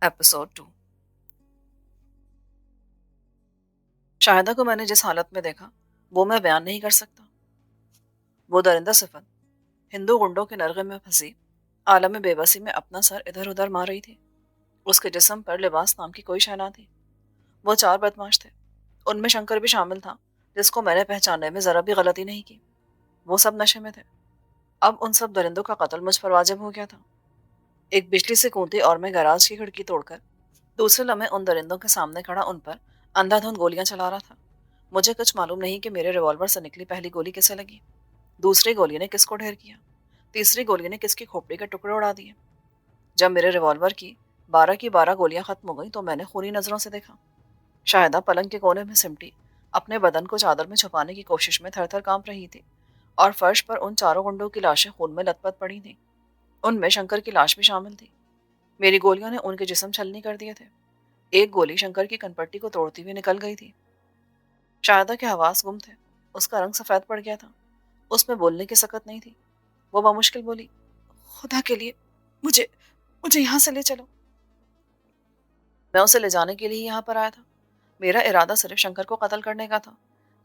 Episode 2। Shahida को मैंने जिस हालत में देखा वो मैं बयान नहीं कर सकता। वो दरिंदा सिफत हिंदू गुंडों के नरगे में फंसी आलम बेबसी में अपना सर इधर उधर मार रही थी। उसके जिस्म पर लिबास नाम की कोई शय ना थी। वो चार बदमाश थे, उनमें शंकर भी शामिल था, जिसको मैंने पहचानने में जरा भी गलती नहीं की। वो सब नशे में थे। अब उन सब दरिंदों का कत्ल मुझ पर वाजिब हो गया था। एक बिजली से कूदती और मैं गैराज की खिड़की तोड़कर दूसरे लम्हे उन दरिंदों के सामने खड़ा उन पर अंधाधुंध गोलियां चला रहा था। मुझे कुछ मालूम नहीं कि मेरे रिवॉल्वर से निकली पहली गोली किसे लगी, दूसरी गोली ने किसको ढेर किया, तीसरी गोली ने किसकी खोपड़ी के टुकड़े उड़ा दिए। जब मेरे रिवॉल्वर की 12 गोलियां खत्म हो गई तो मैंने खूनी नजरों से देखा। शाहिदा पलंग के कोने में सिमटी अपने बदन को चादर में छुपाने की कोशिश में थर थर कांप रही थी और फर्श पर उन चारों गुंडों की लाशें खून में लथपथ पड़ी थी। उनमें शंकर की लाश भी शामिल थी। मेरी गोलियों ने उनके जिस्म छलनी कर दिए थे। एक गोली शंकर की कनपट्टी को तोड़ती हुई निकल गई थी। शारदा के हवास गुम थे। उसका रंग सफेद पड़ गया था। उसमें बोलने की सकत नहीं थी। वो बामुश्किल बोली, खुदा के लिए मुझे मुझे यहाँ से ले चलो। मैं उसे ले जाने के लिए यहाँ पर आया था। मेरा इरादा सिर्फ शंकर को कत्ल करने का था,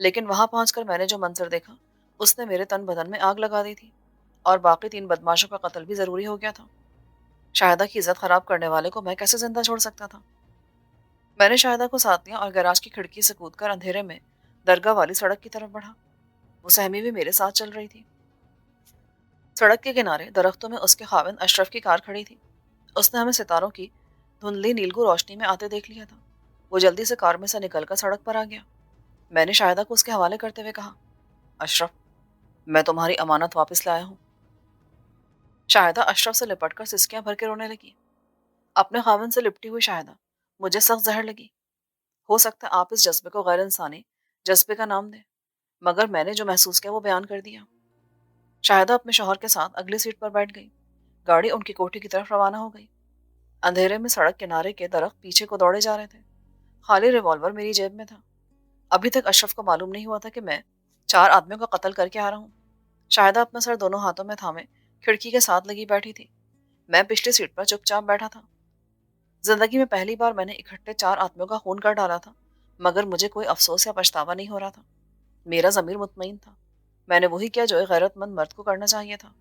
लेकिन वहां पहुंचकर मैंने जो मंजर देखा उसने मेरे तन बदन में आग लगा दी थी और बाकी 3 बदमाशों का कत्ल भी जरूरी हो गया था। शाहिदा की इज्जत खराब करने वाले को मैं कैसे जिंदा छोड़ सकता था। मैंने शाहिदा को साथ लिया और गैराज की खिड़की से कूदकर अंधेरे में दरगाह वाली सड़क की तरफ बढ़ा। वो सहमी भी मेरे साथ चल रही थी। सड़क के किनारे दरख्तों में उसके खाविंद अशरफ की कार खड़ी थी। उसने हमें सितारों की धुंधली नीलगू रोशनी में आते देख लिया था। वो जल्दी से कार में से निकलकर सड़क पर आ गया। मैंने शाहिदा को उसके हवाले करते हुए कहा, अशरफ, मैं तुम्हारी अमानत वापस लाया हूँ। शाहिदा अशरफ से लिपटकर सिसकियां भर के रोने लगी। अपने खाविंद से लिपटी हुई शाहिदा मुझे सख्त जहर लगी। हो सकता है आप इस जज्बे को गैर इंसानी जज्बे का नाम दें, मगर मैंने जो महसूस किया वो बयान कर दिया। शाहिदा अपने शौहर के साथ अगली सीट पर बैठ गई। गाड़ी उनकी कोठी की तरफ रवाना हो गई। अंधेरे में सड़क किनारे के दरख्त पीछे को दौड़े जा रहे थे। खाली रिवॉल्वर मेरी जेब में था। अभी तक अशरफ को मालूम नहीं हुआ था कि मैं 4 आदमियों का कत्ल करके आ रहा हूँ। शाहिदा अपना सर दोनों हाथों में थामे खिड़की के साथ लगी बैठी थी। मैं पिछली सीट पर चुपचाप बैठा था। जिंदगी में पहली बार मैंने इकट्ठे 4 आदमियों का खून कर डाला था, मगर मुझे कोई अफसोस या पछतावा नहीं हो रहा था। मेरा ज़मीर मुतमईन था। मैंने वही किया जो एक गैरतमंद मर्द को करना चाहिए था।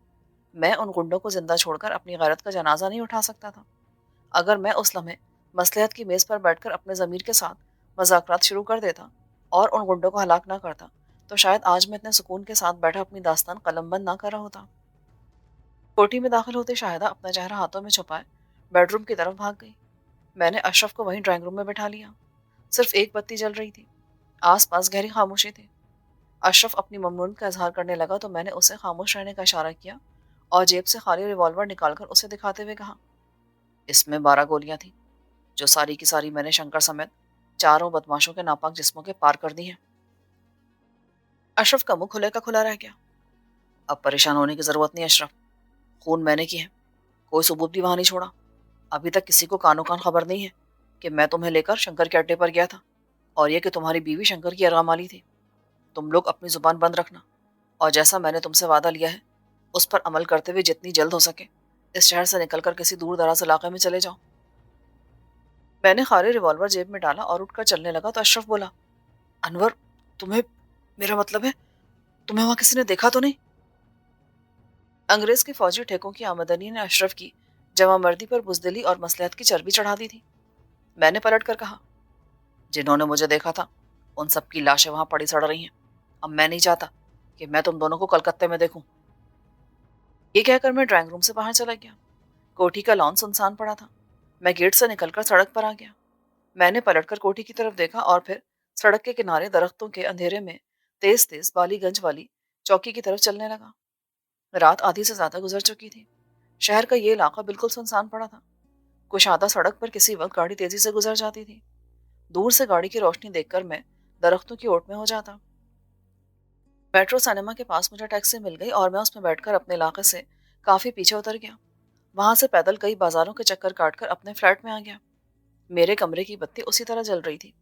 मैं उन गुंडों को जिंदा छोड़कर अपनी गैरत का जनाजा नहीं उठा सकता था। अगर मैं उस लम्हे मसलहत की मेज़ पर बैठकर अपने ज़मीर के साथ मज़ाकरात शुरू कर देता और उन गुंडों को हलाक ना करता, तो शायद आज मैं इतने सुकून के साथ बैठा अपनी दास्तान कलमबंद ना कर रहा होता। कोठी में दाखिल होते शाहिदा अपना चेहरा हाथों में छुपाए बेडरूम की तरफ भाग गई। मैंने अशरफ को वहीं ड्राइंग रूम में बैठा लिया। सिर्फ एक बत्ती जल रही थी। आस-पास गहरी खामोशी थी। अशरफ अपनी ममनून का इजहार करने लगा तो मैंने उसे खामोश रहने का इशारा किया और जेब से खाली रिवॉल्वर निकालकर उसे दिखाते हुए कहा, इसमें 12 गोलियां थी, जो सारी की सारी मैंने शंकर समेत चारों बदमाशों के नापाक जिस्मों के पार कर दी हैं। अशरफ का मुंह खुले का खुला रह गया। अब परेशान होने की जरूरत नहीं अशरफ, खून मैंने की है, कोई सबूत भी वहां नहीं छोड़ा। अभी तक किसी को कानो कान खबर नहीं है कि मैं तुम्हें लेकर शंकर के अड्डे पर गया था और यह कि तुम्हारी बीवी शंकर की अरगामाली थी। तुम लोग अपनी जुबान बंद रखना और जैसा मैंने तुमसे वादा लिया है उस पर अमल करते हुए जितनी जल्द हो सके इस शहर से निकलकर किसी दूर दराज इलाके में चले जाओ। मैंने खाली रिवॉल्वर जेब में डाला और उठकर चलने लगा तो अशरफ बोला, अनवर, तुम्हें, मेरा मतलब है, तुम्हें वहां किसी ने देखा तो नहीं? अंग्रेज के फौजी ठेकों की आमदनी ने अशरफ की जवामर्दी पर बुजदिली और मसलहत की चर्बी चढ़ा दी थी। मैंने पलट कर कहा, जिन्होंने मुझे देखा था उन सब की लाशें वहां पड़ी सड़ रही हैं। अब मैं नहीं चाहता कि मैं तुम दोनों को कलकत्ते में देखूं। ये कहकर मैं ड्राइंग रूम से बाहर चला गया। कोठी का लॉन सुनसान पड़ा था। मैं गेट से निकलकर सड़क पर आ गया। मैंने पलटकर कोठी की तरफ देखा और फिर सड़क के किनारे दरख्तों के अंधेरे में तेज तेज बालीगंज वाली चौकी की तरफ चलने लगा। रात आधी से ज्यादा गुजर चुकी थी। शहर का ये इलाका बिल्कुल सुनसान पड़ा था। कुशादा सड़क पर किसी वक्त गाड़ी तेजी से गुजर जाती थी। दूर से गाड़ी की रोशनी देखकर मैं दरख्तों की ओट में हो जाता। मेट्रो सिनेमा के पास मुझे टैक्सी मिल गई और मैं उसमें बैठकर अपने इलाके से काफी पीछे उतर गया। वहां से पैदल कई बाजारों के चक्कर काटकर अपने फ्लैट में आ गया। मेरे कमरे की बत्ती उसी तरह जल रही थी।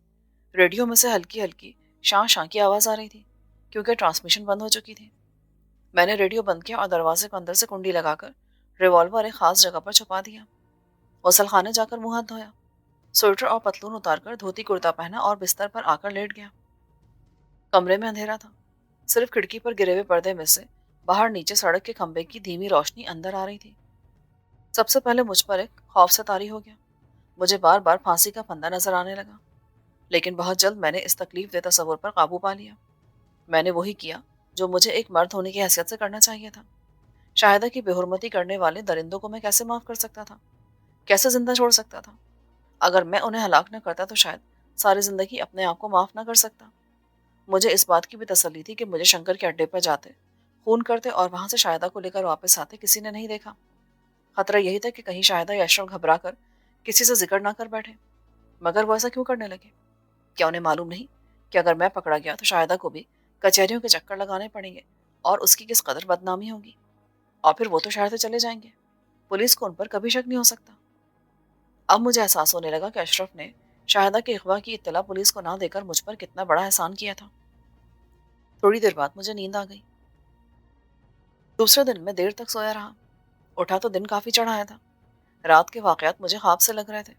रेडियो में से हल्की हल्की शां शां की आवाज आ रही थी, क्योंकि ट्रांसमिशन बंद हो चुकी थी। मैंने रेडियो बंद किया और दरवाजे को अंदर से कुंडी लगाकर रिवॉल्वर एक खास जगह पर छुपा दिया। غسل خانے جا کر منہ ہاتھ دھویا، سویٹر اور پتلون اتار کر دھوتی کرتا پہنا اور بستر پر آ کر لیٹ گیا۔ کمرے میں اندھیرا تھا، صرف کھڑکی پر گرے ہوئے پردے میں سے باہر نیچے سڑک کے کھمبے کی دھیمی روشنی اندر آ رہی تھی۔ سب سے پہلے مجھ پر ایک خوف سے طاری ہو گیا، مجھے بار بار پھانسی کا پھندا نظر آنے لگا، لیکن بہت جلد میں نے اس تکلیف دہ تصور پر قابو پا لیا۔ میں نے وہی کیا جو مجھے ایک مرد ہونے کی حیثیت سے کرنا چاہیے تھا۔ شاہدہ کی بے حرمتی کرنے والے درندوں کو میں کیسے معاف کر سکتا تھا؟ کیسے زندہ چھوڑ سکتا تھا؟ اگر میں انہیں ہلاک نہ کرتا تو شاید ساری زندگی اپنے آپ کو معاف نہ کر سکتا۔ مجھے اس بات کی بھی تسلی تھی کہ مجھے شنکر کے اڈے پر جاتے، خون کرتے اور وہاں سے شاہدہ کو لے کر واپس آتے کسی نے نہیں دیکھا۔ خطرہ یہی تھا کہ کہیں شاہدہ یا اشرف گھبرا کر کسی سے ذکر نہ کر بیٹھے۔ مگر وہ ایسا کیوں کرنے لگے؟ کیا انہیں معلوم نہیں کہ اگر میں پکڑا گیا تو شاہدہ کو بھی کچہریوں کے چکر لگانے پڑیں گے اور اس کی کس قدر بدنامی ہوگی؟ اور پھر وہ تو شہر سے چلے جائیں گے، پولیس کو ان پر کبھی شک نہیں ہو سکتا۔ اب مجھے احساس ہونے لگا کہ اشرف نے شاہدہ کے اغوا کی اطلاع پولیس کو نہ دے کر مجھ پر کتنا بڑا احسان کیا تھا۔ تھوڑی دیر بعد مجھے نیند آ گئی۔ دوسرے دن میں دیر تک سویا رہا، اٹھا تو دن کافی چڑھایا تھا۔ رات کے واقعات مجھے خواب سے لگ رہے تھے۔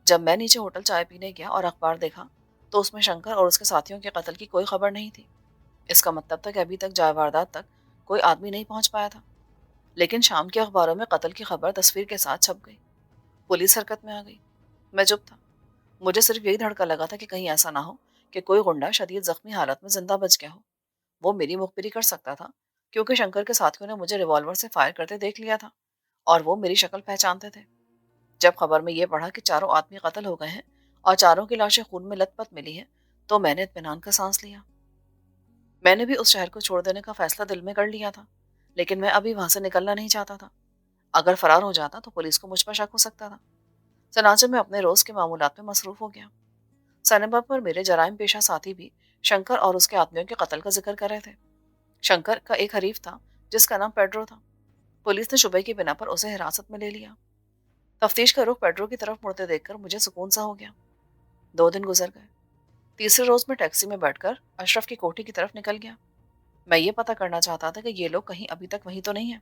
جب میں نیچے ہوٹل چائے پینے گیا اور اخبار دیکھا تو اس میں شنکر اور اس کے ساتھیوں کے قتل کی کوئی خبر نہیں تھی۔ اس کا مطلب تھا کہ ابھی تک جائے واردات تک کوئی آدمی نہیں پہنچ پایا تھا۔ لیکن شام کے اخباروں میں قتل کی خبر تصویر کے ساتھ چھپ گئی، پولیس حرکت میں آ گئی۔ میں چپ تھا، مجھے صرف یہی دھڑکا لگا تھا کہ کہیں ایسا نہ ہو کہ کوئی غنڈہ شدید زخمی حالت میں زندہ بچ گیا ہو۔ وہ میری مخبری کر سکتا تھا کیونکہ شنکر کے ساتھیوں نے مجھے ریوالور سے فائر کرتے دیکھ لیا تھا اور وہ میری شکل پہچانتے تھے۔ جب خبر میں یہ پڑھا کہ چاروں آدمی قتل ہو گئے ہیں اور چاروں کی لاشیں خون میں لت پت ملی ہیں تو میں نے اطمینان کا سانس لیا۔ میں نے بھی اس شہر کو چھوڑ دینے کا فیصلہ دل میں کر لیا تھا، لیکن میں ابھی وہاں سے نکلنا نہیں چاہتا تھا۔ اگر فرار ہو جاتا تو پولیس کو مجھ پر شک ہو سکتا تھا۔ چنانچہ میں اپنے روز کے معمولات میں مصروف ہو گیا۔ سنیما پر میرے جرائم پیشہ ساتھی بھی شنکر اور اس کے آدمیوں کے قتل کا ذکر کر رہے تھے۔ شنکر کا ایک حریف تھا جس کا نام پیڈرو تھا۔ پولیس نے شبہ کی بنا پر اسے حراست میں لے لیا۔ تفتیش کا رخ پیڈرو کی طرف مڑتے دیکھ کر مجھے سکون سا ہو گیا۔ 2 دن گزر گئے۔ تیسرے روز میں ٹیکسی میں بیٹھ کر اشرف کی کوٹھی کی طرف نکل گیا۔ میں یہ پتہ کرنا چاہتا تھا کہ یہ لوگ کہیں ابھی تک وہیں تو نہیں ہیں۔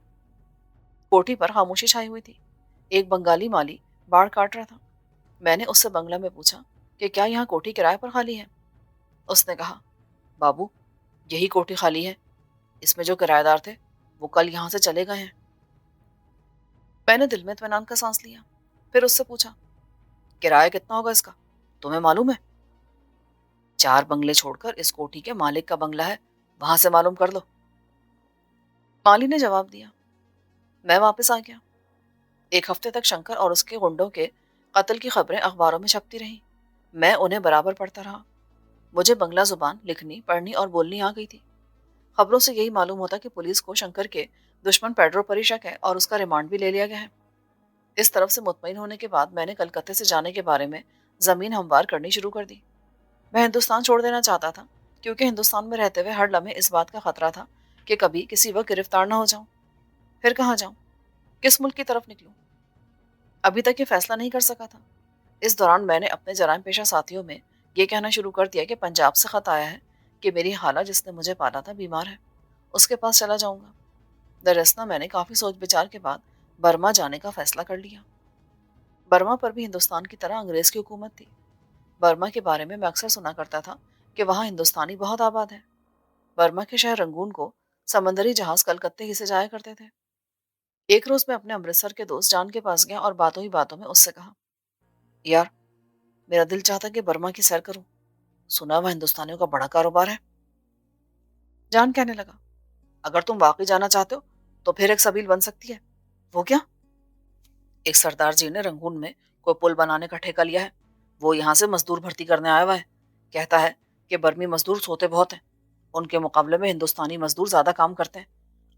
کوٹھی پر خاموشی چھائی ہوئی تھی۔ ایک بنگالی مالی باڑ کاٹ رہا تھا۔ میں نے اس سے بنگلہ میں پوچھا کہ کیا یہاں کوٹھی کرائے پر خالی ہے؟ اس نے کہا، بابو، یہی کوٹھی خالی ہے، اس میں جو کرایہ دار تھے وہ کل یہاں سے چلے گئے ہیں۔ میں نے دل میں اطمینان کا سانس لیا، پھر اس سے پوچھا، کرایہ کتنا ہوگا اس کا، تمہیں معلوم ہے؟ 4 بنگلے چھوڑ کر اس کوٹھی کے مالک کا بنگلہ ہے، وہاں سے معلوم کر لو۔ مالی نے جواب دیا۔ میں واپس آ گیا۔ 1 ہفتے تک شنکر اور اس کے گنڈوں کے قتل کی خبریں اخباروں میں چھپتی رہیں۔ میں انہیں برابر پڑھتا رہا۔ مجھے بنگلہ زبان لکھنی، پڑھنی اور بولنی آ گئی تھی۔ خبروں سے یہی معلوم ہوتا کہ پولیس کو شنکر کے دشمن پیڈرو پر ہی شک ہے اور اس کا ریمانڈ بھی لے لیا گیا ہے۔ اس طرف سے مطمئن ہونے کے بعد میں نے کلکتے سے جانے کے بارے میں زمین ہموار کرنی شروع کر دی۔ میں ہندوستان چھوڑ دینا چاہتا تھا کیونکہ ہندوستان میں رہتے ہوئے ہر لمحے اس بات کا خطرہ تھا کہ کبھی کسی وقت گرفتار نہ ہو جاؤں۔ پھر کہاں جاؤں؟ کس ملک کی طرف نکلوں؟ ابھی تک یہ فیصلہ نہیں کر سکا تھا۔ اس دوران میں نے اپنے جرائم پیشہ ساتھیوں میں یہ کہنا شروع کر دیا کہ پنجاب سے خط آیا ہے کہ میری خالہ جس نے مجھے پالا تھا بیمار ہے، اس کے پاس چلا جاؤں گا۔ دراصل میں نے کافی سوچ بچار کے بعد برما جانے کا فیصلہ کر لیا۔ برما پر بھی ہندوستان کی طرح انگریز کی حکومت تھی۔ برما کے بارے میں اکثر سنا کرتا تھا کہ وہاں ہندوستانی بہت آباد ہیں۔ برما کے شہر رنگون کو سمندری جہاز کلکتے ہی سے جایا کرتے تھے۔ ایک روز میں اپنے امرتسر کے دوست جان کے پاس گیا اور باتوں ہی باتوں میں اس سے کہا، یار، میرا دل چاہتا کہ برما کی سیر کروں، سنا وہ ہندوستانیوں کا بڑا کاروبار ہے۔ جان کہنے لگا، اگر تم واقعی جانا چاہتے ہو تو پھر ایک سبیل بن سکتی ہے۔ وہ کیا؟ ایک سردار جی نے رنگون میں کوئی پل بنانے کا ٹھیکہ لیا ہے، وہ یہاں سے مزدور بھرتی کرنے آیا ہوا ہے۔ کہتا ہے کہ برمی مزدور سوتے بہت ہیں، ان کے مقابلے میں ہندوستانی مزدور زیادہ کام کرتے ہیں۔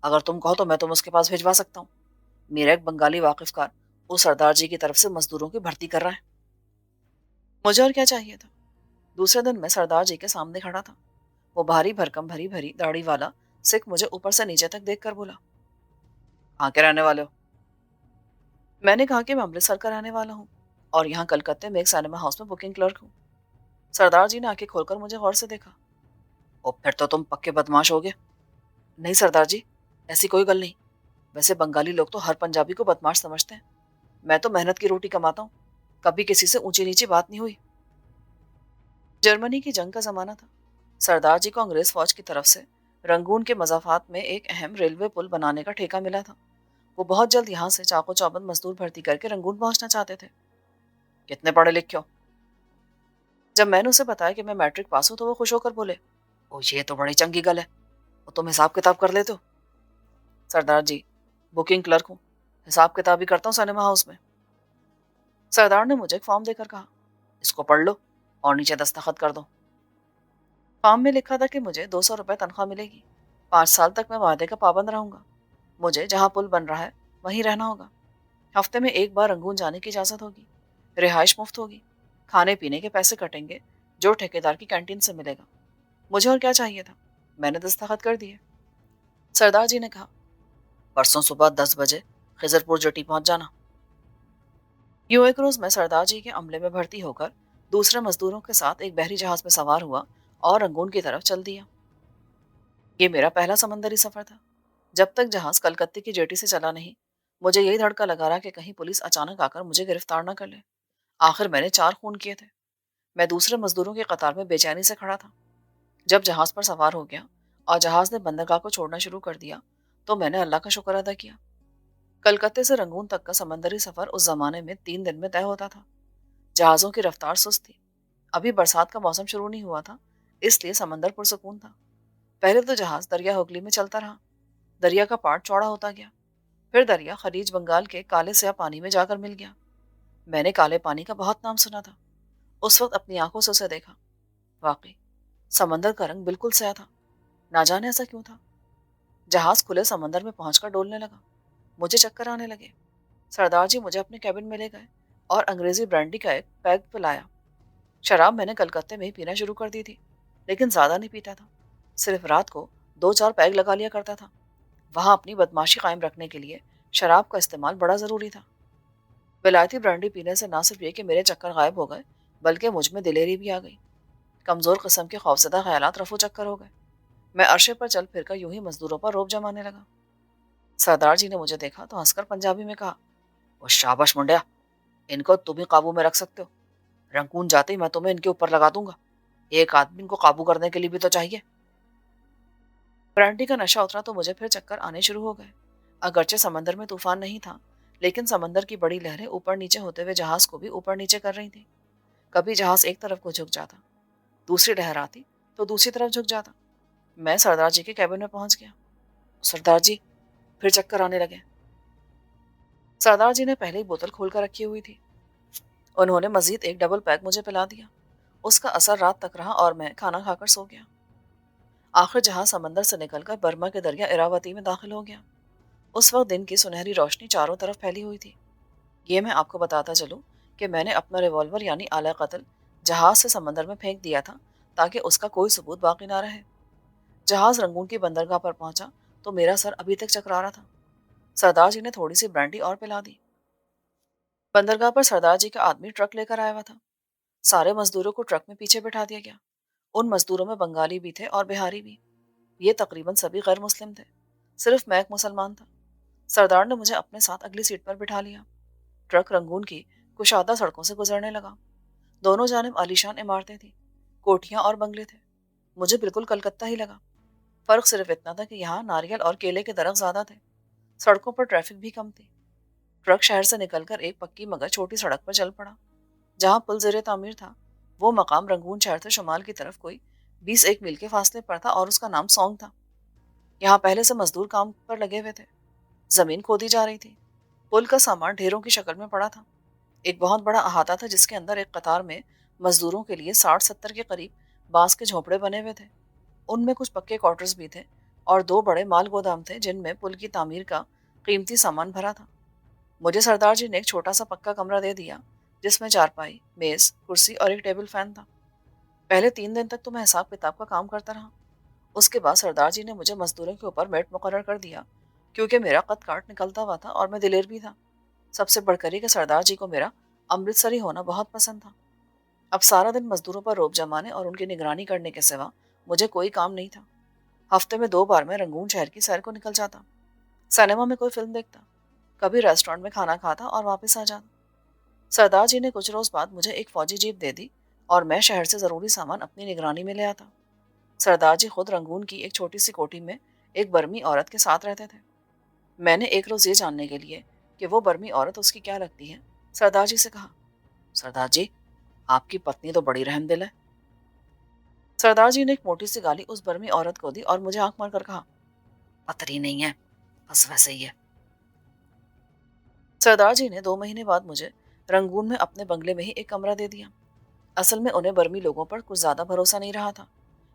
اگر تم کہو تو میں تم اس کے پاس بھیجوا سکتا ہوں۔ میرا ایک بنگالی واقف کار اس سردار جی کی طرف سے مزدوروں کی بھرتی کر رہا ہے۔ مجھے اور کیا چاہیے تھا؟ دوسرے دن میں سردار جی کے سامنے کھڑا تھا۔ وہ بھاری بھرکم بھری بھری داڑھی والا سکھ مجھے اوپر سے نیچے تک دیکھ کر بولا، کہاں کے رہنے والے ہو؟ میں نے کہا کہ میں امرتسر کا رہنے والا ہوں اور یہاں کلکتے میں ایک سینما ہاؤس میں بکنگ کلرک ہوں۔ سردار جی نے آنکھیں کھول کر مجھے غور سے دیکھا۔ او، پھر تو تم پکے بدماش ہو گے۔ نہیں سردار جی، ایسی کوئی گل نہیں، ویسے بنگالی لوگ تو ہر پنجابی کو بدماش سمجھتے ہیں۔ میں تو محنت کی روٹی کماتا ہوں, کبھی کسی سے اونچی نیچی بات نہیں ہوئی. جرمنی کی جنگ کا زمانہ تھا. سردار جی کو انگریز فوج کی طرف سے رنگون کے مضافات میں ایک اہم ریلوے پل بنانے کا ٹھیکہ ملا تھا. وہ بہت جلد یہاں سے چاقو چوبند مزدور بھرتی کر کے رنگون پہنچنا چاہتے تھے. کتنے پڑھے لکھے ہو؟ جب میں نے اسے بتایا کہ میں میٹرک پاس ہوں تو وہ خوش ہو کر بولے, او یہ تو بڑی چنگی گل ہے, وہ تم حساب کتاب کر لیتے ہو؟ سردار جی, بکنگ کلرک ہوں, حساب کتاب ہی کرتا ہوں سنیما ہاؤس میں. سردار نے مجھے ایک فارم دے کر کہا, اس کو پڑھ لو اور نیچے دستخط کر دو. فارم میں لکھا تھا کہ مجھے 200 روپے تنخواہ ملے گی, 5 سال تک میں وعدے کا پابند رہوں گا, مجھے جہاں پل بن رہا ہے وہیں رہنا ہوگا, ہفتے میں ایک بار رنگون جانے کی اجازت ہوگی, رہائش مفت ہوگی, کھانے پینے کے پیسے کٹیں گے جو ٹھیکیدار کی کینٹین سے ملے گا. مجھے اور کیا چاہیے تھا؟ میں نے دستخط کر دیے. سردار جی نے کہا, پرسوں صبح 10 بجے خضر پور جٹی پہنچ جانا. یوں ایک روز میں سردار جی کے عملے میں بھرتی ہو کر دوسرے مزدوروں کے ساتھ ایک بحری جہاز میں سوار ہوا اور رنگون کی طرف چل دیا. یہ میرا پہلا سمندری سفر تھا. جب تک جہاز کلکتے کی جیٹی سے چلا نہیں, مجھے یہی دھڑکا لگا رہا کہ کہیں پولیس اچانک آ کر مجھے گرفتار نہ کر لے. آخر میں نے 4 خون کیے تھے. میں دوسرے مزدوروں کی قطار میں بے چینی سے کھڑا تھا. جب جہاز پر سوار ہو گیا اور جہاز نے بندرگاہ کو چھوڑنا شروع کر دیا تو میں نے اللہ کا شکر ادا کیا. کلکتے سے رنگون تک کا سمندری سفر اس زمانے میں 3 دن میں طے ہوتا تھا. جہازوں کی رفتار سست تھی. ابھی برسات کا موسم شروع نہیں ہوا تھا, اس لیے سمندر پرسکون تھا. پہلے تو جہاز دریا ہوگلی میں چلتا رہا. دریا کا پارٹ چوڑا ہوتا گیا. پھر دریا خلیج بنگال کے کالے سیاہ پانی میں جا کر مل گیا. میں نے کالے پانی کا بہت نام سنا تھا. اس وقت اپنی آنکھوں سے اسے دیکھا. واقعی سمندر کا رنگ بالکل سیاہ تھا. نہ جانے ایسا کیوں تھا. جہاز کھلے سمندر میں پہنچ کر ڈولنے لگا. مجھے چکر آنے لگے. سردار جی مجھے اپنے کیبن میں لے گئے اور انگریزی برانڈی کا ایک پیگ پلایا. شراب میں نے کلکتے میں ہی پینا شروع کر دی تھی, لیکن زیادہ نہیں پیتا تھا. صرف رات کو 2-4 پیگ لگا لیا کرتا تھا. وہاں اپنی بدماشی قائم رکھنے کے لیے شراب کا استعمال بڑا ضروری تھا. ولایتی برانڈی پینے سے نہ صرف یہ کہ میرے چکر غائب ہو گئے, بلکہ مجھ میں دلیری بھی آ گئی. کمزور قسم کے خوفزدہ خیالات رفو چکر ہو گئے. میں عرشے پر چل پھر کر یوں ہی مزدوروں پر روب جمانے لگا. سردار جی نے مجھے دیکھا تو ہنس کر پنجابی میں کہا, وہ شاباش منڈیا, ان کو تم ہی قابو میں رکھ سکتے ہو. رنگون جاتے ہی میں تمہیں ان کے اوپر لگا دوں گا. ایک آدمی ان کو قابو کرنے کے لیے بھی تو چاہیے. برانڈی کا نشہ اترا تو مجھے پھر چکر آنے شروع ہو گئے. اگرچہ سمندر میں طوفان نہیں تھا, لیکن سمندر کی بڑی لہریں اوپر نیچے ہوتے ہوئے جہاز کو بھی اوپر نیچے کر رہی تھی. کبھی جہاز ایک طرف کو جھک جاتا, دوسری لہر آتی تو دوسری طرف جھک جاتا. میں سردار جی کے کیبن میں پہنچ گیا. سردار جی, پھر چکر آنے لگے. سردار جی نے پہلے ہی بوتل کھول کر رکھی ہوئی تھی. انہوں نے مزید ایک ڈبل پیک مجھے پلا دیا. اس کا اثر رات تک رہا اور میں کھانا کھا کر سو گیا. آخر جہاز سمندر سے نکل کر برما کے دریا اراوتی میں داخل ہو گیا. اس وقت دن کی سنہری روشنی چاروں طرف پھیلی ہوئی تھی. یہ میں آپ کو بتاتا چلوں کہ میں نے اپنا ریوالور یعنی آلہ قتل جہاز سے سمندر میں پھینک دیا تھا تاکہ اس کا کوئی ثبوت باقی نہ رہے. جہاز رنگون کی بندرگاہ پر پہنچا تو میرا سر ابھی تک چکرا رہا تھا. سردار جی نے تھوڑی سی برانڈی اور پلا دی. بندرگاہ پر سردار جی کا آدمی ٹرک لے کر آیا ہوا تھا. سارے مزدوروں کو ٹرک میں پیچھے بٹھا دیا گیا. ان مزدوروں میں بنگالی بھی تھے اور بہاری بھی. یہ تقریباً سبھی غیر مسلم تھے. صرف میں ایک مسلمان تھا. سردار نے مجھے اپنے ساتھ اگلی سیٹ پر بٹھا لیا. ٹرک رنگون کی کشادہ سڑکوں سے گزرنے لگا. دونوں جانب عالیشان عمارتیں تھیں, کوٹھیاں اور بنگلے تھے. مجھے بالکل کلکتہ ہی لگا. فرق صرف اتنا تھا کہ یہاں ناریل اور کیلے کے درخت زیادہ تھے. سڑکوں پر ٹریفک بھی کم تھی. ٹرک شہر سے نکل کر ایک پکی مگر چھوٹی سڑک پر چل پڑا. جہاں پل زیر تعمیر تھا وہ مقام رنگون شہر سے شمال کی طرف کوئی 20 میل کے فاصلے پر تھا اور اس کا نام سونگ تھا. یہاں پہلے سے مزدور کام پر لگے ہوئے تھے. زمین کھودی جا رہی تھی. پل کا سامان ڈھیروں کی شکل میں پڑا تھا. ایک بہت بڑا احاطہ تھا جس کے اندر ایک قطار میں مزدوروں کے لیے 60-70 کے قریب بانس کے جھونپڑے بنے ہوئے تھے. ان میں کچھ پکے کوارٹرز بھی تھے اور 2 بڑے مال گودام تھے جن میں پل کی تعمیر کا قیمتی سامان بھرا تھا. مجھے سردار جی نے ایک چھوٹا سا پکا کمرہ دے دیا جس میں چارپائی, میز, کرسی اور ایک ٹیبل فین تھا. پہلے 3 دن تک تو میں حساب کتاب کا کام کرتا رہا. اس کے بعد سردار جی نے مجھے مزدوروں کے اوپر میٹ مقرر کر دیا کیونکہ میرا قد کاٹ نکلتا ہوا تھا اور میں دلیر بھی تھا. سب سے بڑھ کر یہ کہ سردار جی کو میرا امرتسری ہونا بہت پسند تھا. اب سارا دن مزدوروں پر روب جمانے اور ان کی نگرانی کرنے کے سوا مجھے کوئی کام نہیں تھا. ہفتے میں 2 بار میں رنگون شہر کی سیر کو نکل جاتا. سنیما میں کوئی فلم دیکھتا. कभी रेस्टोरेंट में खाना खाता और वापस आ जाता। सरदार जी ने कुछ रोज बाद मुझे एक फौजी जीप दे दी और मैं शहर से जरूरी सामान अपनी निगरानी में ले आता। सरदार जी खुद रंगून की एक छोटी सी कोठी में एक बर्मी औरत के साथ रहते थे। मैंने एक रोज ये जानने के लिए कि वो बर्मी औरत उसकी क्या लगती है, सरदार जी से कहा, सरदार जी, आपकी पत्नी तो बड़ी रहमदिल है। सरदार जी ने एक मोटी सी गाली उस बर्मी औरत को दी और मुझे आंख मारकर कहा, पतरी नहीं है, बस वैसे ही है। सरदार जी ने 2 महीने बाद मुझे रंगून में अपने बंगले में ही एक कमरा दे दिया। असल में उन्हें बर्मी लोगों पर कुछ ज्यादा भरोसा नहीं रहा था,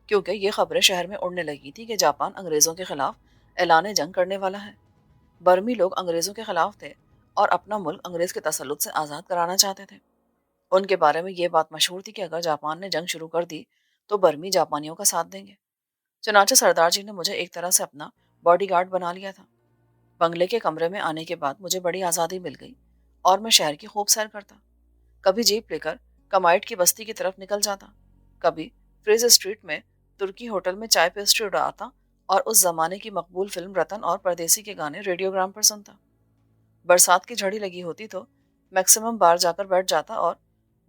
क्योंकि ये खबरें शहर में उड़ने लगी थी कि जापान अंग्रेजों के खिलाफ ऐलान जंग करने वाला है। बर्मी लोग अंग्रेजों के खिलाफ थे और अपना मुल्क अंग्रेज के तसल्लुत से आज़ाद कराना चाहते थे। उनके बारे में ये बात मशहूर थी कि अगर जापान ने जंग शुरू कर दी तो बर्मी जापानियों का साथ देंगे। चुनाचे सरदार जी ने मुझे एक तरह से अपना बॉडीगार्ड बना लिया था। बंगले के कमरे में आने के बाद मुझे बड़ी आज़ादी मिल गई और मैं शहर की खूब सैर करता। कभी जीप लेकर कमाइट की बस्ती की तरफ निकल जाता, कभी फ्रेज स्ट्रीट में तुर्की होटल में चाय पेस्ट्री उड़ाता और उस जमाने की मकबूल फिल्म रतन और परदेसी के गाने रेडियोग्राम पर सुनता। बरसात की झड़ी लगी होती तो मैक्सिमम बार जाकर बैठ जाता और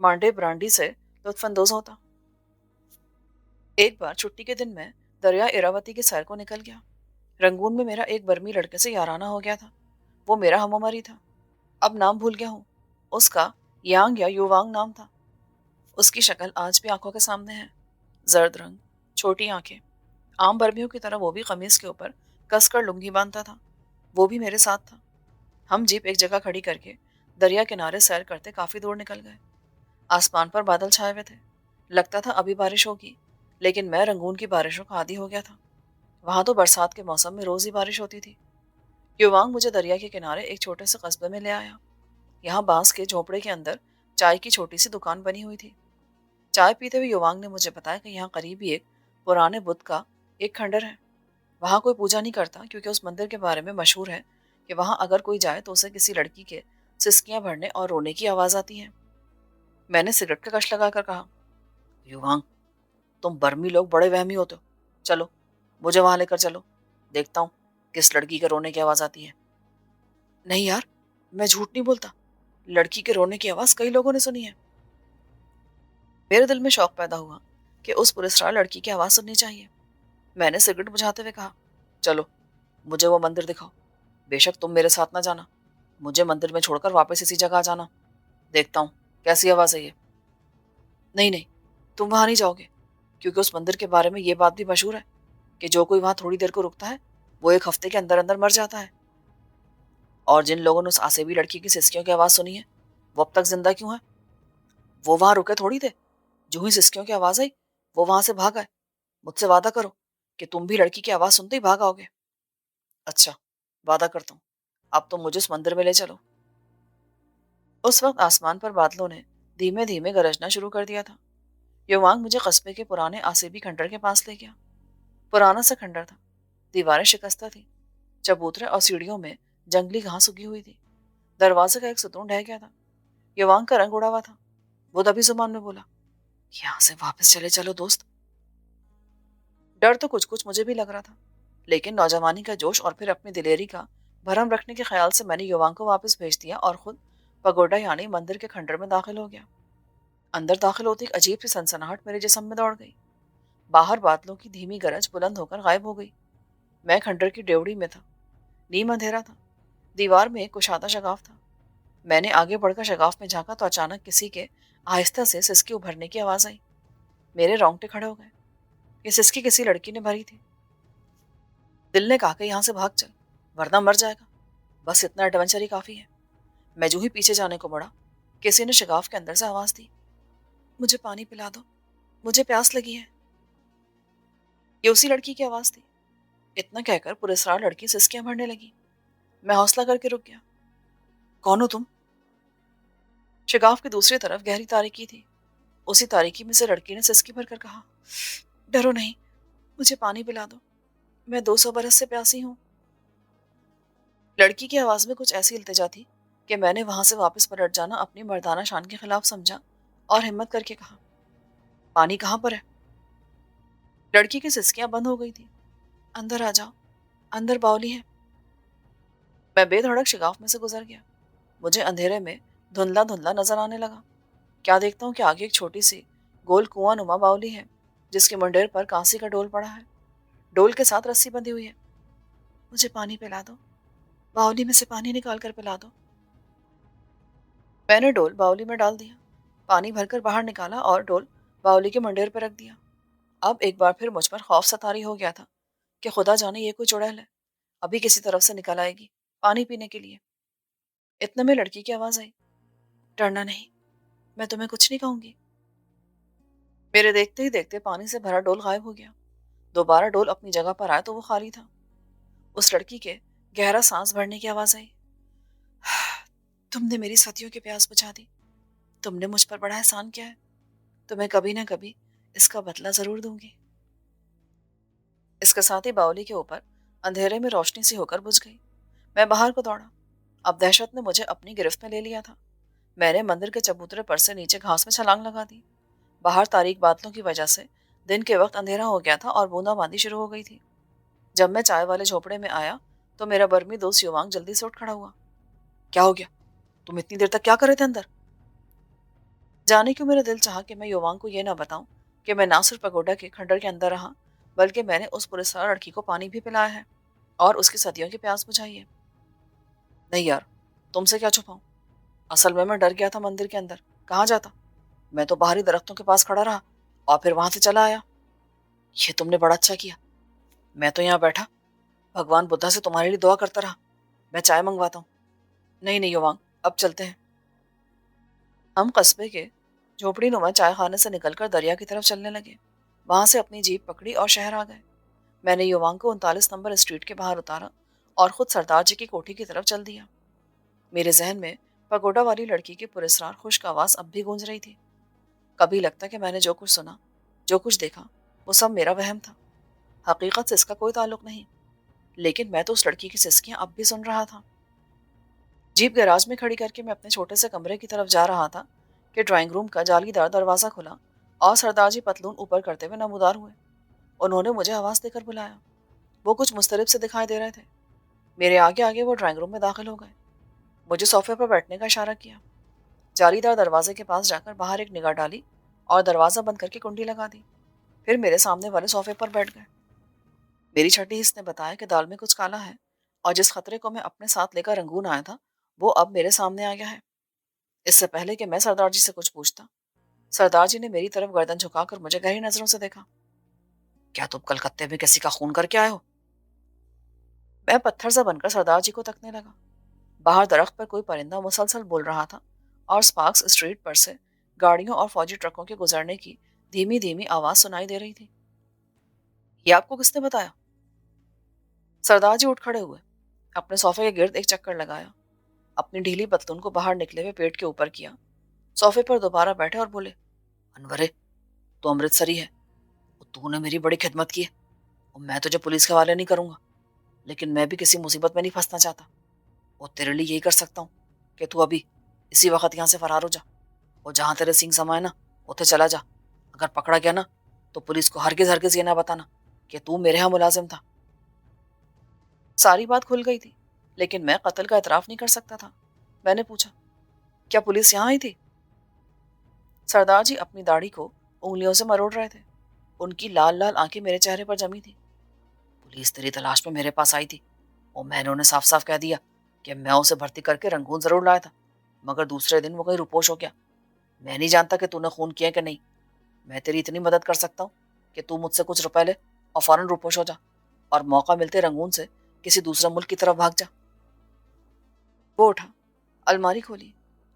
मांडे ब्रांडी से लुत्फानंदोज होता। एक बार छुट्टी के दिन मैं दरिया इरावती की सैर को निकल गया। रंगून में मेरा एक बर्मी लड़के से याराना हो गया था। वो मेरा हमउमर ही था। अब नाम भूल गया हूँ। उसका यांग या युवांग नाम था। उसकी शक्ल आज भी आंखों के सामने है। जर्द रंग, छोटी आंखें। आम बर्मियों की तरह वो भी कमीज के ऊपर कसकर लुंगी बांधता था। वो भी मेरे साथ था। हम जीप एक जगह खड़ी करके दरिया किनारे सैर करते काफी दूर निकल गए। आसमान पर बादल छाए हुए थे। लगता था अभी बारिश होगी, लेकिन मैं रंगून की बारिशों का आदी हो गया था। वहां तो बरसात के मौसम में रोज ही बारिश होती थी। युवांग मुझे दरिया के किनारे एक छोटे से कस्बे में ले आया। यहाँ बांस के झोपड़े के अंदर चाय की छोटी सी दुकान बनी हुई थी। चाय पीते हुए युवांग ने मुझे बताया कि यहाँ करीब ही एक पुराने बुद्ध का एक खंडर है। वहाँ कोई पूजा नहीं करता, क्योंकि उस मंदिर के बारे में मशहूर है कि वहाँ अगर कोई जाए तो उसे किसी लड़की के सिसकियां भरने और रोने की आवाज आती है। मैंने सिगरेट का कश लगाकर कहा, युवांग, तुम बर्मी लोग बड़े वहमी होते हो। चलो, मुझे वहां लेकर चलो, देखता हूँ किस लड़की के रोने की आवाज आती है। नहीं यार, मैं झूठ नहीं बोलता। लड़की के रोने की आवाज कई लोगों ने सुनी है। मेरे दिल में शौक पैदा हुआ कि उस पुरस्कार लड़की की आवाज सुननी चाहिए। मैंने सिगरेट बुझाते हुए कहा, चलो, मुझे वो मंदिर दिखाओ। बेशक तुम मेरे साथ ना जाना, मुझे मंदिर में छोड़कर वापस इसी जगह आ जाना। देखता हूँ कैसी आवाज है ये। नहीं नहीं, तुम वहां नहीं जाओगे, क्योंकि उस मंदिर के बारे में ये बात भी मशहूर है कि जो कोई वहां थोड़ी देर को रुकता है वो एक हफ्ते के अंदर अंदर मर जाता है। और जिन लोगों ने उस आसेबी लड़की की सिसकियों की आवाज सुनी है, वो अब तक जिंदा क्यों है? वो वहां रुके थोड़ी थे। जो ही सिसकियों की आवाज आई, वो वहां से भाग आए। मुझसे वादा करो कि तुम भी लड़की की आवाज सुनते ही भाग आओगे। अच्छा, वादा करता हूँ। अब तुम मुझे उस मंदिर में ले चलो। उस वक्त आसमान पर बादलों ने धीमे धीमे गरजना शुरू कर दिया था। युवांग मुझे कस्बे के पुराने आसेबी खंडर के पास ले गया। पुराना सा खंडर था। दीवारें शिकस्ता थी। चबूतरे और सीढ़ियों में जंगली घास उगी हुई थी। दरवाजे का एक सुतून ढह गया था। युवांग का रंग उड़ा हुआ था। वो दबी जुबान में बोला, यहाँ से वापस चले चलो दोस्त। डर तो कुछ कुछ मुझे भी लग रहा था, लेकिन नौजवानी का जोश और फिर अपनी दिलेरी का भरम रखने के ख्याल से मैंने युवांग को वापस भेज दिया और खुद पगोडा यानी मंदिर के खंडर में दाखिल हो गया। अंदर दाखिल होती एक अजीब सी सनसनाहट मेरे जिस्म में दौड़ गई। बाहर बादलों की धीमी गरज बुलंद होकर गायब हो गई। मैं खंडर की डेवड़ी में था। नीम अंधेरा था। दीवार में एक कुशादा शगाफ था। मैंने आगे बढ़कर शगाफ में झांका तो अचानक किसी के आहिस्ता से सिसकी उभरने की आवाज आई। मेरे रोंगटे खड़े हो गए। ये सिसकी किसी लड़की ने भरी थी। दिल ने कहा कि यहाँ से भाग चल, वरना मर जाएगा। बस इतना एडवेंचर ही काफी है। मैं जो ही पीछे जाने को बढ़ा, किसी ने शगाफ के अंदर से आवाज दी, मुझे पानी पिला दो, मुझे प्यास लगी है। ये उसी लड़की की आवाज थी। इतना कहकर पुरस्कार लड़की सिसकियां भरने लगी। मैं हौसला करके रुक गया। कौन हो तुम? शगाफ की दूसरी तरफ गहरी तारीकी थी। उसी तारीकी में से लड़की ने सिसकी भरकर कहा, डरो नहीं, मुझे पानी पिला दो, मैं 200 बरस से प्यासी हूँ। लड़की की आवाज में कुछ ऐसी इल्तिजा थी कि मैंने वहां से वापस पलट जाना अपनी मर्दाना शान के खिलाफ समझा और हिम्मत करके कहा, पानी कहाँ पर है? लड़की की सिसकियां बंद हो गई थी। अंदर आ जाओ, अंदर बावली है। میں بے دھڑک شگاف میں سے گزر گیا۔ مجھے اندھیرے میں دھندلا دھندلا نظر آنے لگا۔ کیا دیکھتا ہوں کہ آگے ایک چھوٹی سی گول کنواں نما باولی ہے جس کے منڈیر پر کانسی کا ڈول پڑا ہے۔ ڈول کے ساتھ رسی بندھی ہوئی ہے۔ مجھے پانی پلا دو، باولی میں سے پانی نکال کر پلا دو۔ میں نے ڈول باولی میں ڈال دیا، پانی بھر کر باہر نکالا اور ڈول باولی کے منڈیر پر رکھ دیا۔ اب ایک بار پھر مجھ پر خوف ستاری ہو گیا تھا کہ خدا جانے یہ کوئی چڑیل ہے، ابھی کسی طرف سے نکل آئے گی پانی پینے کے لیے۔ اتنے میں لڑکی کی آواز آئی، ڈرنا نہیں، میں تمہیں کچھ نہیں کہوں گی۔ میرے دیکھتے ہی دیکھتے پانی سے بھرا ڈول غائب ہو گیا۔ دوبارہ ڈول اپنی جگہ پر آیا تو وہ خالی تھا۔ اس لڑکی کے گہرا سانس بھرنے کی آواز آئی، تم نے میری صدیوں کی پیاس بجھا دی، تم نے مجھ پر بڑا احسان کیا ہے، تمہیں کبھی نہ کبھی اس کا بدلہ ضرور دوں گی۔ اس کے ساتھ ہی باولی کے اوپر اندھیرے میں روشنی سی ہو کر بجھ گئی۔ میں باہر کو دوڑا۔ اب دہشت نے مجھے اپنی گرفت میں لے لیا تھا۔ میں نے مندر کے چبوترے پر سے نیچے گھاس میں چھلانگ لگا دی۔ باہر تاریک بادلوں کی وجہ سے دن کے وقت اندھیرا ہو گیا تھا اور بوندا باندی شروع ہو گئی تھی۔ جب میں چائے والے جھوپڑے میں آیا تو میرا برمی دوست یوانگ جلدی سے اٹھ کھڑا ہوا۔ کیا ہو گیا؟ تم اتنی دیر تک کیا کر رہے تھے اندر؟ جانے کیوں میرا دل چاہا کہ میں یوانگ کو یہ نہ بتاؤں کہ میں نہ صرف پگوڈا کے کھنڈر کے اندر رہا بلکہ میں نے اس پرسرار لڑکی کو پانی بھی پلایا ہے اور اس کی صدیوں کی پیاس بجھائی ہے۔ نہیں یار، تم سے کیا چھپاؤں؟ اصل میں ڈر گیا تھا مندر کے اندر، کہاں جاتا؟ میں تو باہری درختوں کے پاس کھڑا رہا اور پھر وہاں سے چلا آیا۔ یہ تم نے بڑا اچھا کیا۔ میں تو یہاں بیٹھا بھگوان بدھا سے تمہارے لیے دعا کرتا رہا۔ میں چائے منگواتا ہوں۔ نہیں نہیں یوانگ، اب چلتے ہیں۔ ہم قصبے کے جھوپڑی نما چائے خانے سے نکل کر دریا کی طرف چلنے لگے۔ وہاں سے اپنی جیپ پکڑی اور شہر آ گئے۔ میں نے یوانگ کو 39 نمبر اسٹریٹ کے باہر اتارا اور خود سردار جی کی کوٹھی کی طرف چل دیا۔ میرے ذہن میں پگوڈا والی لڑکی کی پراسرار خشک آواز اب بھی گونج رہی تھی۔ کبھی لگتا کہ میں نے جو کچھ سنا، جو کچھ دیکھا، وہ سب میرا وہم تھا، حقیقت سے اس کا کوئی تعلق نہیں، لیکن میں تو اس لڑکی کی سسکیاں اب بھی سن رہا تھا۔ جیپ گیراج میں کھڑی کر کے میں اپنے چھوٹے سے کمرے کی طرف جا رہا تھا کہ ڈرائنگ روم کا جالی دار دروازہ کھلا اور سردار جی پتلون اوپر کرتے ہوئے نمودار ہوئے۔ انہوں نے مجھے آواز دے کر بلایا۔ وہ کچھ مضطرب سے دکھائی دے رہے تھے۔ میرے آگے آگے وہ ڈرائنگ روم میں داخل ہو گئے۔ مجھے صوفے پر بیٹھنے کا اشارہ کیا۔ جالی دار دروازے کے پاس جا کر باہر ایک نگاہ ڈالی اور دروازہ بند کر کے کنڈی لگا دی۔ پھر میرے سامنے والے صوفے پر بیٹھ گئے۔ میری چھٹی حص نے بتایا کہ دال میں کچھ کالا ہے اور جس خطرے کو میں اپنے ساتھ لے کر رنگون آیا تھا وہ اب میرے سامنے آ گیا ہے۔ اس سے پہلے کہ میں سردار جی سے کچھ پوچھتا، سردار جی نے میری طرف گردن جھکا کر مجھے گہری نظروں سے دیکھا۔ کیا تم کلکتے میں کسی کا خون کر کے آئے ہو؟ میں پتھر سا بن کر سردار جی کو تکنے لگا۔ باہر درخت پر کوئی پرندہ مسلسل بول رہا تھا اور سپارکس اسٹریٹ پر سے گاڑیوں اور فوجی ٹرکوں کے گزرنے کی دھیمی دھیمی آواز سنائی دے رہی تھی۔ یہ آپ کو کس نے بتایا؟ سردار جی اٹھ کھڑے ہوئے، اپنے صوفے کے گرد ایک چکر لگایا، اپنی ڈھیلی پتلون کو باہر نکلے ہوئے پیٹ کے اوپر کیا، صوفے پر دوبارہ بیٹھے اور بولے، انورے، تو امرتسری ہے اور تو نے میری بڑی خدمت کی ہے اور میں تجھے پولیس کے حوالے نہیں کروں گا، لیکن میں بھی کسی مصیبت میں نہیں پھنسنا چاہتا اور تیرے لیے یہی کر سکتا ہوں کہ تو ابھی اسی وقت یہاں سے فرار ہو جا اور جہاں تیرے سینگ سمائے نا اتنے چلا جا۔ اگر پکڑا گیا نا تو پولیس کو ہرگز ہرگز یہ نہ بتانا کہ تو میرے ہاں ملازم تھا۔ ساری بات کھل گئی تھی لیکن میں قتل کا اعتراف نہیں کر سکتا تھا۔ میں نے پوچھا، کیا پولیس یہاں آئی تھی؟ سردار جی اپنی داڑھی کو انگلیوں سے مروڑ رہے تھے۔ ان کی لال لال آنکھیں میرے چہرے پر جمی تھی۔ پولیس تیری تلاش میں میرے پاس آئی تھی اور میں نے انہیں صاف صاف کہہ دیا کہ میں اسے بھرتی کر کے رنگون ضرور لایا تھا، مگر دوسرے دن وہ کہیں روپوش ہو گیا۔ میں نہیں جانتا کہ تو نے خون کیا کہ نہیں۔ میں تیری اتنی مدد کر سکتا ہوں کہ تو مجھ سے کچھ روپے لے اور فوراً روپوش ہو جا اور موقع ملتے رنگون سے کسی دوسرے ملک کی طرف بھاگ جا۔ وہ اٹھا، الماری کھولی،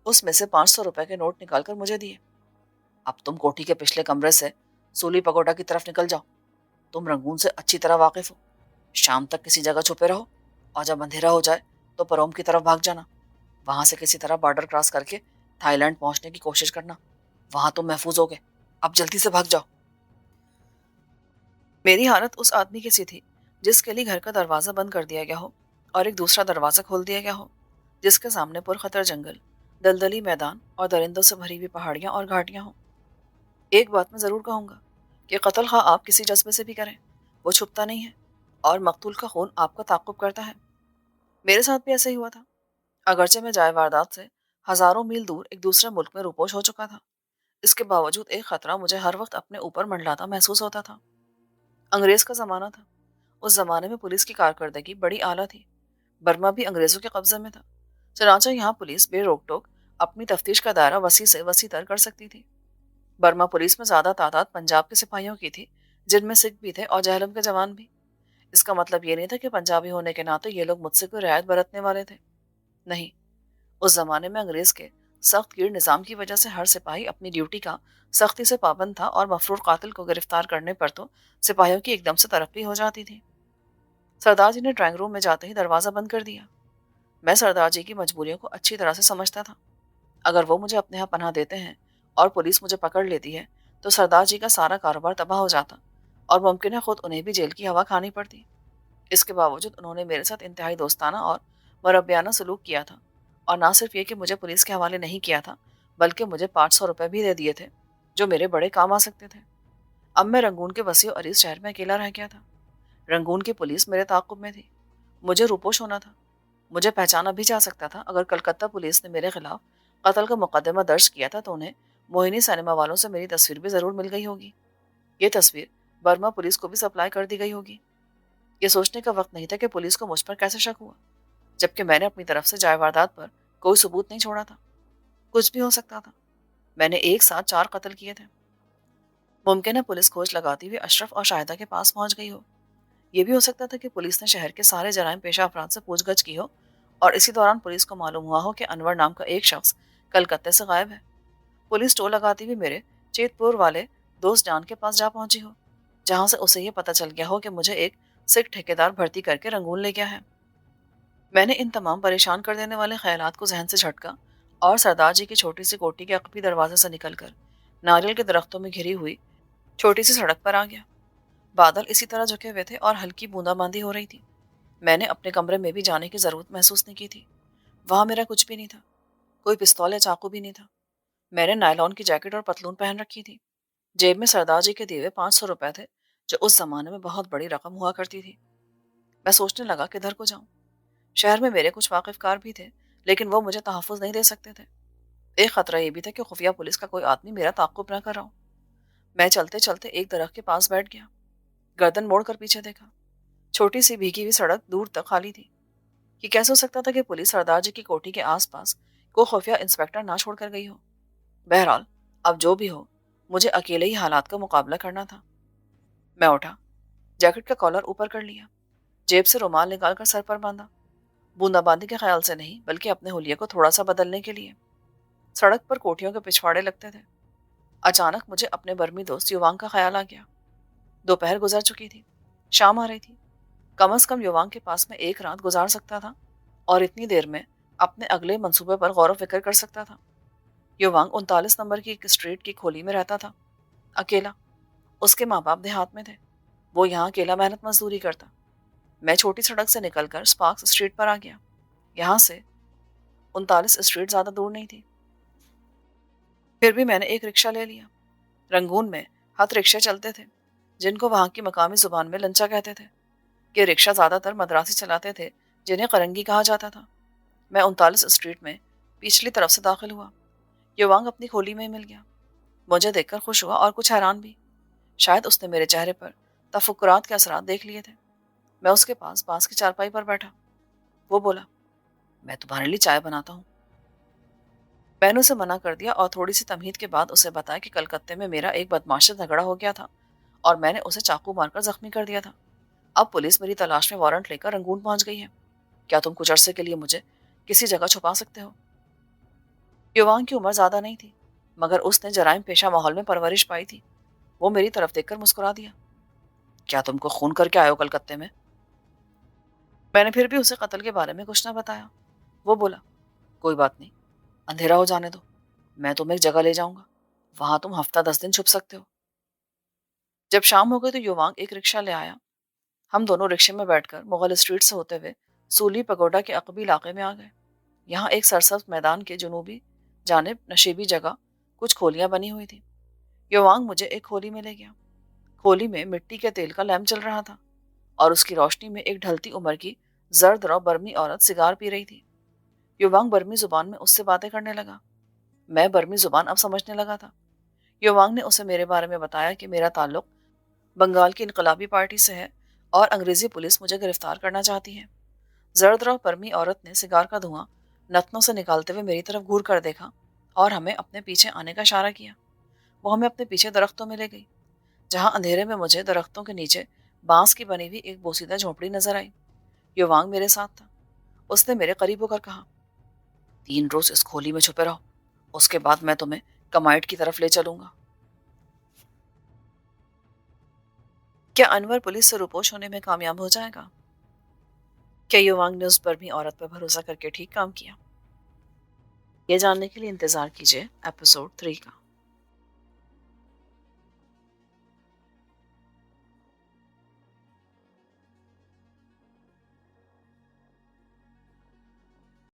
اس میں سے 500 روپے کے نوٹ نکال کر مجھے دیے۔ اب تم کوٹھی کے پچھلے کمرے سے سولی پگوڈا کی طرف نکل جاؤ۔ تم رنگون سے اچھی طرح واقف ہو۔ شام تک کسی جگہ چھپے رہو اور جب اندھیرا ہو جائے تو پروم کی طرف بھاگ جانا۔ وہاں سے کسی طرح بارڈر کراس کر کے تھائی لینڈ پہنچنے کی کوشش کرنا۔ وہاں تم محفوظ ہوگے۔ اب جلدی سے بھاگ جاؤ۔ میری حالت اس آدمی کی سی تھی جس کے لیے گھر کا دروازہ بند کر دیا گیا ہو اور ایک دوسرا دروازہ کھول دیا گیا ہو، جس کے سامنے پرخطر جنگل، دلدلی میدان اور درندوں سے بھری ہوئی پہاڑیاں اور گھاٹیاں ہوں۔ ایک بات میں ضرور کہوں گا کہ قتل خواہ آپ کسی جذبے سے بھی کریں، وہ چھپتا نہیں ہے اور مقتول کا خون آپ کا تعاقب کرتا ہے۔ मेरे साथ भी ऐसा ही हुआ था। अगरचे मैं जाए वारदात से हजारों मील दूर एक दूसरे मुल्क में रुपोश हो चुका था, इसके बावजूद एक खतरा मुझे हर वक्त अपने ऊपर मंडलाता महसूस होता था। अंग्रेज का जमाना था। उस जमाने में पुलिस की कारकर्दगी बड़ी आला थी। बर्मा भी अंग्रेजों के कब्जे में था। चनाचा यहाँ पुलिस बेरोक टोक अपनी तफ्तीश का दायरा वसी से वसी तर कर सकती थी। बर्मा पुलिस में ज्यादा तादाद पंजाब के सिपाहियों की थी, जिनमें सिख भी थे और जहलम के जवान भी। इसका मतलब ये नहीं था कि पंजाबी होने के नाते ये लोग मुझसे कोई रियायत बरतने वाले थे। नहीं, उस जमाने में अंग्रेज के सख्त कीड़ निजाम की वजह से हर सिपाही अपनी ड्यूटी का सख्ती से पाबंद था और मफरूर कातिल को गिरफ्तार करने पर तो सिपाहियों की एकदम से तरक्की हो जाती थी। सरदार जी ने ड्राइंग रूम में जाते ही दरवाजा बंद कर दिया। मैं सरदार जी की मजबूरियों को अच्छी तरह से समझता था। अगर वो मुझे अपने यहाँ पनाह देते हैं और पुलिस मुझे पकड़ लेती है, तो सरदार जी का सारा कारोबार तबाह हो जाता और मुमकिन है खुद उन्हें भी जेल की हवा खानी पड़ती। इसके बावजूद उन्होंने मेरे साथ इंतहाई दोस्ताना और मुरब्बियाना सलूक किया था, और ना सिर्फ ये कि मुझे पुलिस के हवाले नहीं किया था, बल्कि मुझे 500 रुपये भी दे दिए थे, जो मेरे बड़े काम आ सकते थे। अब मैं रंगून के वसी और अरीज शहर में अकेला रह गया था। रंगून की पुलिस मेरे ताक़ुब में थी। मुझे रूपोश होना था। मुझे पहचाना भी जा सकता था। अगर कलकत्ता पुलिस ने मेरे खिलाफ कत्ल का मुकदमा दर्ज किया था, तो उन्हें मोहिनी सिनेमा वालों से मेरी तस्वीर भी जरूर मिल गई होगी। ये तस्वीर बर्मा पुलिस को भी सप्लाई कर दी गई होगी। ये सोचने का वक्त नहीं था कि पुलिस को मुझ पर कैसे शक हुआ, जबकि मैंने अपनी तरफ से जाए वारदात पर कोई सबूत नहीं छोड़ा था। कुछ भी हो सकता था। मैंने एक साथ 4 कत्ल किए थे। मुमकिन है पुलिस खोज लगाती हुई अशरफ और शाहिदा के पास पहुंच गई हो। ये भी हो सकता था कि पुलिस ने शहर के सारे जराइम पेशा अफराद से पूछगछ की हो, और इसी दौरान पुलिस को मालूम हुआ हो कि अनवर नाम का एक शख्स कलकत्ते से गायब है। पुलिस टोल लगाती हुई मेरे चेतपुर वाले दोस्त जान के पास जा पहुंची हो, जहां से उसे ये पता चल गया हो कि मुझे एक सिख ठेकेदार भर्ती करके रंगून ले गया है। मैंने इन तमाम परेशान कर देने वाले ख्यालात को जहन से झटका और सरदार जी की छोटी सी कोठी के अकबी दरवाजे से निकलकर नारियल के दरख्तों में घिरी हुई छोटी सी सड़क पर आ गया। बादल इसी तरह झुके हुए थे और हल्की बूंदाबांदी हो रही थी। मैंने अपने कमरे में भी जाने की जरूरत महसूस नहीं की थी। वहां मेरा कुछ भी नहीं था। कोई पिस्तौल या चाकू भी नहीं था। मैंने नायलॉन की जैकेट और पतलून पहन रखी थी। जेब में सरदार जी के दिए हुए 500 रुपए थे, जो उस जमाने में बहुत बड़ी रकम हुआ करती थी। मैं सोचने लगा किधर को जाऊं। शहर में मेरे कुछ वाकिफकार भी थे, लेकिन वो मुझे तहफ़्फ़ुज़ नहीं दे सकते थे। एक खतरा ये भी था कि खुफिया पुलिस का कोई आदमी मेरा ताक़ुब न कर रहा हो। मैं चलते चलते एक दरख्त के पास बैठ गया। गर्दन मोड़कर पीछे देखा। छोटी सी भीगी हुई सड़क दूर तक खाली थी। ये कैसे हो सकता था कि पुलिस सरदार जी की कोठी के आसपास को खुफिया इंस्पेक्टर ना छोड़ कर गई हो। बहरहाल, अब जो भी हो, मुझे अकेले ही हालात का मुकाबला करना था। मैं उठा, जैकेट का कॉलर ऊपर कर लिया, जेब से रुमाल निकालकर सर पर बांधा। बूंदाबांदी के ख्याल से नहीं, बल्कि अपने हुलिये को थोड़ा सा बदलने के लिए। सड़क पर कोठियों के पिछवाड़े लगते थे। अचानक मुझे अपने बर्मी दोस्त युवांग का ख्याल आ गया। दोपहर गुजर चुकी थी। शाम आ रही थी। कम से कम युवांग के पास में एक रात गुजार सकता था, और इतनी देर में अपने अगले मंसूबे पर गौर फिक्र कर सकता था। युवांग 39 नंबर की एक स्ट्रीट की खोली में रहता था, अकेला। उसके माँ बाप देहात में थे। वो यहाँ अकेला मेहनत मजदूरी करता। मैं छोटी सड़क से निकलकर स्पार्क्स स्ट्रीट पर आ गया। यहाँ से 39 स्ट्रीट ज्यादा दूर नहीं थी। फिर भी मैंने एक रिक्शा ले लिया। रंगून में हाथ रिक्शे चलते थे, जिनको वहां की मकामी जुबान में लंचा कहते थे। ये रिक्शा ज्यादातर मद्रासी चलाते थे, जिन्हें करंगी कहा जाता था। मैं 39 स्ट्रीट में पिछली तरफ से दाखिल हुआ। युवांग अपनी खोली में ही मिल गया। मुझे देखकर खुश हुआ और कुछ हैरान भी। शायद उसने मेरे चेहरे पर तफक्कुरात के असरात देख लिए थे। मैं उसके पास बांस की चारपाई पर बैठा। वो बोला, मैं तुम्हारे लिए चाय बनाता हूँ। मैंने उसे मना कर दिया और थोड़ी सी तमहीद के बाद उसे बताया कि कलकत्ते में मेरा एक बदमाश से झगड़ा हो गया था, और मैंने उसे चाकू मारकर जख्मी कर दिया था। अब पुलिस मेरी तलाश में वारंट लेकर रंगून पहुंच गई है। क्या तुम कुछ अरसे के लिए मुझे किसी जगह छुपा सकते हो? युवांग की उम्र ज्यादा नहीं थी, मगर उसने जराइम पेशा माहौल में परवरिश पाई थी। वो मेरी तरफ देखकर मुस्कुरा दिया। क्या तुमको खून करके आए हो कलकत्ते में? मैंने फिर भी उसे कत्ल के बारे में कुछ ना बताया। वो बोला, कोई बात नहीं, अंधेरा हो जाने दो, मैं तुम्हें एक जगह ले जाऊंगा। वहां तुम हफ्ता 10 दिन छुप सकते हो। जब शाम हो गई तो युवांग एक रिक्शा ले आया। हम दोनों रिक्शे में बैठकर मुगल स्ट्रीट से होते हुए सूली पगोडा के अकबी इलाके में आ गए। यहाँ एक सरसब्ज मैदान के जुनूबी जानिब नशीबी जगह कुछ खोलियां बनी हुई थी। युवांग मुझे एक खोली में ले गया। खोली में मिट्टी के तेल का लैंप जल रहा था, और उसकी रोशनी में एक ढलती उम्र की जर्द रौ बर्मी औरत सिगार पी रही थी। युवांग बर्मी जुबान में उससे बातें करने लगा। मैं बर्मी जुबान अब समझने लगा था। युवांग ने उसे मेरे बारे में बताया कि मेरा ताल्लुक बंगाल की इनकलाबी पार्टी से है और अंग्रेजी पुलिस मुझे गिरफ्तार करना चाहती है। जर्द रौ बर्मी औरत ने सिगार का धुआं नथनों से निकालते हुए मेरी तरफ घूर कर देखा और हमें अपने पीछे आने का इशारा किया। वो हमें अपने पीछे दरख्तों में ले गई, जहां अंधेरे में मुझे दरख्तों के नीचे बांस की बनी हुई एक बोसीदा झोपड़ी नजर आई। युवांग मेरे साथ था। उसने मेरे करीब होकर कहा, 3 रोज इस खोली में छुपे रहो, उसके बाद मैं तुम्हें कमाइट की तरफ ले चलूंगा। क्या अनवर पुलिस से रुपोश होने में कामयाब हो जाएगा? क्या युवांग ने उस पर भी औरत पर भरोसा करके ठीक काम किया? ये जानने के लिए इंतजार कीजिए एपिसोड 3 का।